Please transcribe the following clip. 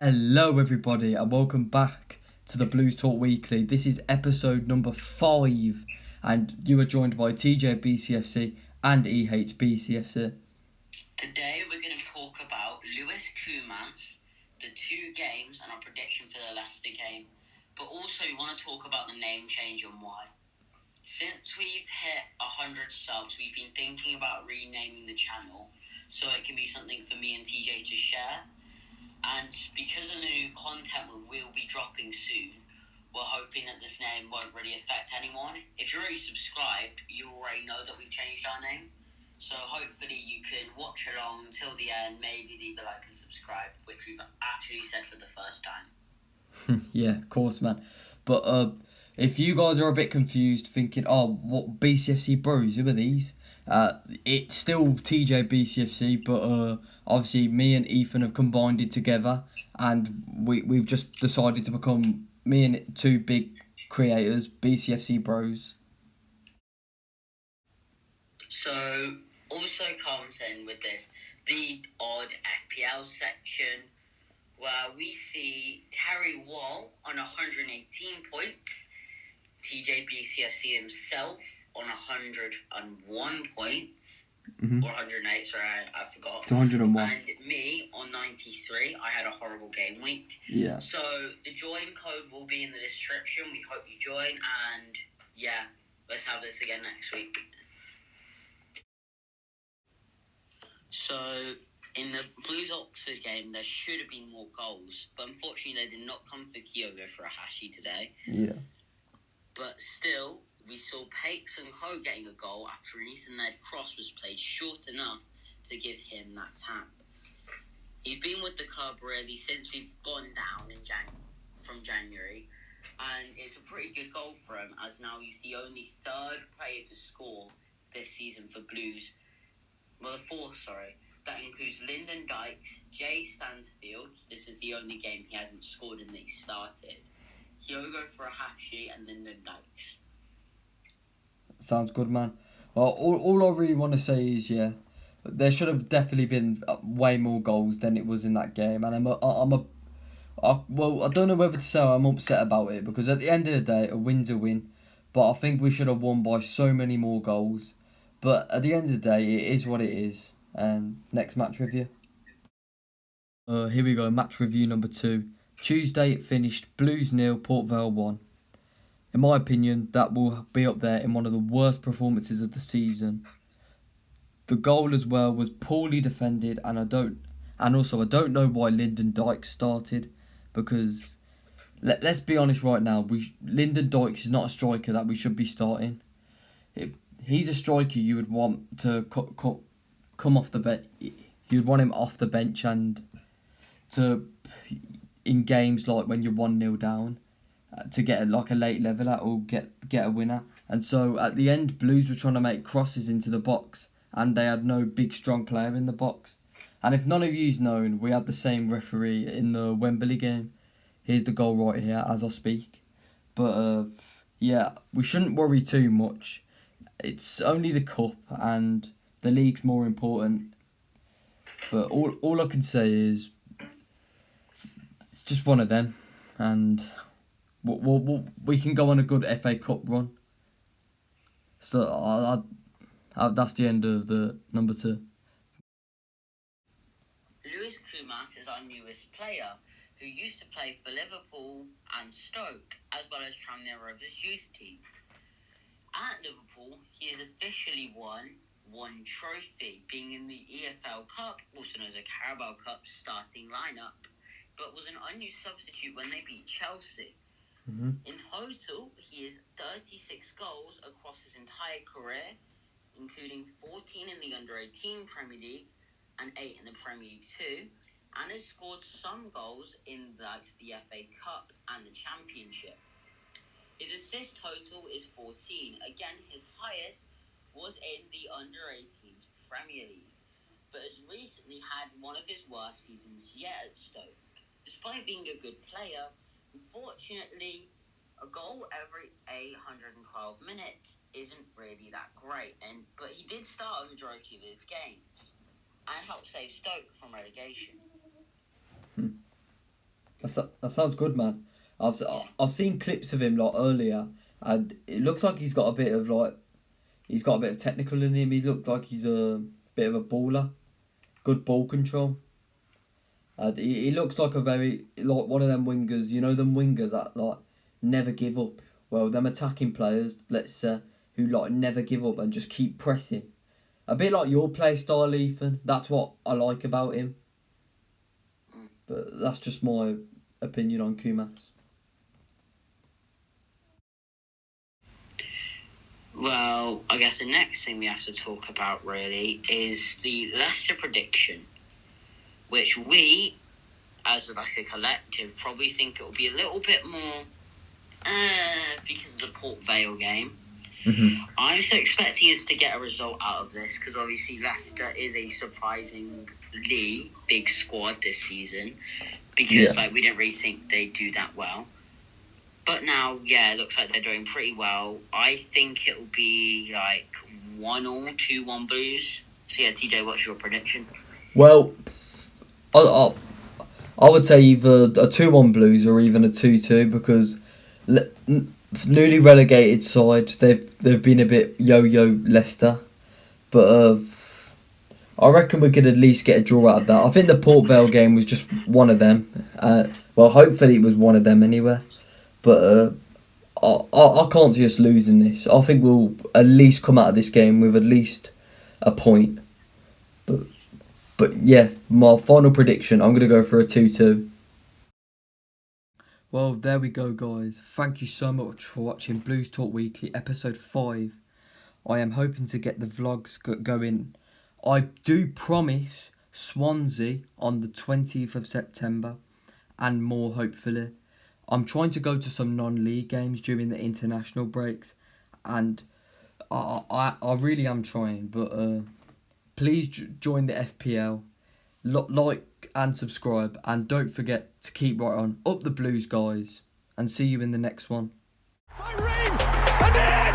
Hello, everybody, and welcome back to the Blues Talk Weekly. This is episode number 5, and you are joined by TJ BCFC and EH BCFC. Today we're going to talk about Lewis Koumans, the 2 games, and our prediction for the Leicester game. But also we want to talk about the name change and why. Since we've hit 100 subs, we've been thinking about renaming the channel so it can be something for me and TJ to share. And because of the new content we will be dropping soon, we're hoping that this name won't really affect anyone. If you're already subscribed, you already know that we've changed our name. So hopefully you can watch along until the end, maybe leave a like and subscribe, which we've actually said for the first time. Yeah, of course, man. But if you guys are a bit confused, thinking, oh, what BCFC bros, who are these? It's still TJ BCFC, but obviously me and Ethan have combined it together, and we've just decided to become me and 2 big creators, BCFC bros. So also comes in with this the odd FPL section, where we see Terry Wall on 118 points, TJ BCFC himself on 101 points, or 108, sorry, I forgot. To 101. And me on 93. I had a horrible game week. Yeah. So the join code will be in the description. We hope you join, and yeah, let's have this again next week. So in the Blues-Oxford game, there should have been more goals, but unfortunately they did not come for Kyogo Furuhashi today. Yeah. But still, we saw Pakes and Co getting a goal after an Ethan-led cross was played short enough to give him that tap. He's been with the club really since we've gone down from January, and it's a pretty good goal for him, as now he's the only 3rd player to score this season for Blues. Well, 4th, sorry. That includes Lyndon Dykes, Jay Stansfield. This is the only game he hasn't scored and that he started. Kyogo Furuhashi and Lyndon Dykes. Sounds good, man. Well, all I really want to say is, yeah, there should have definitely been way more goals than it was in that game, and I don't know whether to say I'm upset about it, because at the end of the day, a win's a win, but I think we should have won by so many more goals. But at the end of the day, it is what it is. Next match review. Here we go, match review number 2. Tuesday it finished Blues 0, Port Vale 1. In my opinion, that will be up there in one of the worst performances of the season. The goal as well was poorly defended, and I don't know why Lyndon Dykes started, because let's be honest right now, Lyndon Dykes is not a striker that we should be starting. He's a striker you would want to come off the bench. You'd want him off the bench, and to in games like when you're 1-0 down, to get a late leveler or get a winner. And so at the end, Blues were trying to make crosses into the box, and they had no big strong player in the box. And if none of you's known, we had the same referee in the Wembley game. Here's the goal right here as I speak. But yeah, we shouldn't worry too much. It's only the cup, and the league's more important. But all I can say is it's just one of them, and we can go on a good FA Cup run. So that's the end of the number 2. Lewis Koumans is our newest player, who used to play for Liverpool and Stoke, as well as Tranmere Rovers youth team. At Liverpool, he has officially won 1 trophy, being in the EFL Cup, also known as a Carabao Cup, starting lineup, but was an unused substitute when they beat Chelsea. In total, he has 36 goals across his entire career, including 14 in the Under-18 Premier League and 8 in the Premier League 2, and has scored some goals in the FA Cup and the Championship. His assist total is 14. Again, his highest was in the Under-18s Premier League, but has recently had one of his worst seasons yet at Stoke. Despite being a good player, unfortunately, a goal every 812 minutes isn't really that great, but he did start a majority of his games and helped save Stoke from relegation. That sounds good, man. I've seen clips of him like earlier, and it looks like he's got a bit of technical in him. He looked like he's a bit of a baller, good ball control. And he looks like like one of them wingers. You know them wingers that like never give up. Well, them attacking players, let's say, who like never give up and just keep pressing. A bit like your play style, Ethan. That's what I like about him. But that's just my opinion on Kumas. Well, I guess the next thing we have to talk about really is the Leicester prediction, which we, as like a collective, probably think it will be a little bit more because of the Port Vale game. Mm-hmm. I'm still expecting us to get a result out of this because obviously Leicester is a surprisingly big squad this season because we didn't really think they'd do that well. But now, it looks like they're doing pretty well. I think it'll be like 1-1, 2-1 Blues. So TJ, what's your prediction? Well, I would say either a 2-1 Blues or even a 2-2 because newly relegated side, they've been a bit yo-yo Leicester. But I reckon we could at least get a draw out of that. I think the Port Vale game was just one of them. Well, hopefully it was one of them anyway. But I can't see us losing this. I think we'll at least come out of this game with at least a point. But yeah, my final prediction, I'm going to go for a 2-2. Well, there we go, guys. Thank you so much for watching Blues Talk Weekly, episode 5. I am hoping to get the vlogs going. I do promise Swansea on the 20th of September and more, hopefully. I'm trying to go to some non-league games during the international breaks, and I really am trying. But please join the FPL, like and subscribe, and don't forget to keep right on. Up the Blues, guys, and see you in the next one. By Ring, and in!